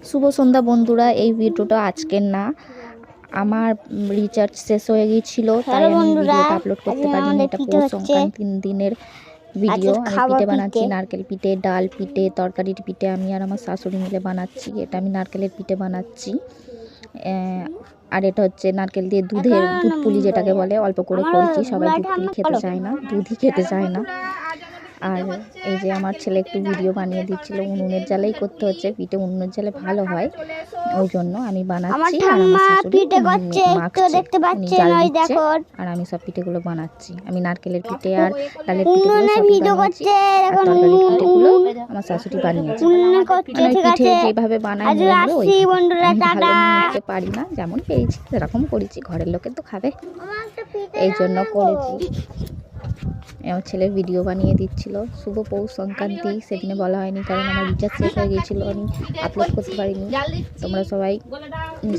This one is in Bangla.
শুভ সন্ধ্যা বন্ধুরা, এই ভিডিওটা আজকের না, আমার রিচার্জ শেষ হয়ে গিয়েছিল, তাই আমি ভিডিওটা আপলোড করতে পারিনি। এটা পৌষ সংক্রান্তি দিনের ভিডিও। আমি পিঠে বানাচ্ছি, নারকেল পিঠে, ডাল পিঠে, তরকারির পিঠে। আমি আর আমার শাশুড়ি মিলে বানাচ্ছি। এটা আমি নারকেলের পিঠে বানাচ্ছি। আর এটা হচ্ছে নারকেল দিয়ে দুধ পুলি যেটাকে বলে, অল্প করে করছি। সবাই দুধ পুলি খেতে চায় না, দুধই খেতে চায় না। আর এই যে আমার ছেলে একটু ভিডিও বানিয়ে দিচ্ছিল। উনুনের জ্বালাই করতে হচ্ছে, পিঠে উনুনের জ্বালে ভালো হয়, ওই জন্য আমি বানাচ্ছি। আর আমার শাশুড়ি মাখছে, উনি জাল দিচ্ছে, আর আমি সব পিঠেগুলো বানাচ্ছি। আমি নারকেলের পিঠে আর ডালের পিঠেগুলো বানাচ্ছি, আর তরকারির পিঠেগুলো আমার শাশুড়ি বানিয়েছে। পিঠে যেভাবে বানাই আমি ভালো করতে পারি না, যেমন পেয়েছি সেরকম করেছি, ঘরের লোকের তো খাবে, এই জন্য করেছি। আমার ছেলের ভিডিও বানিয়ে দিচ্ছিল। শুভ পৌষ সংক্রান্তি, সেদিনে বলা হয়নি কারণ আমার রিচার্জ শেষ হয়ে গিয়েছিলো, আমি আপলোড করতে পারিনি। তোমরা সবাই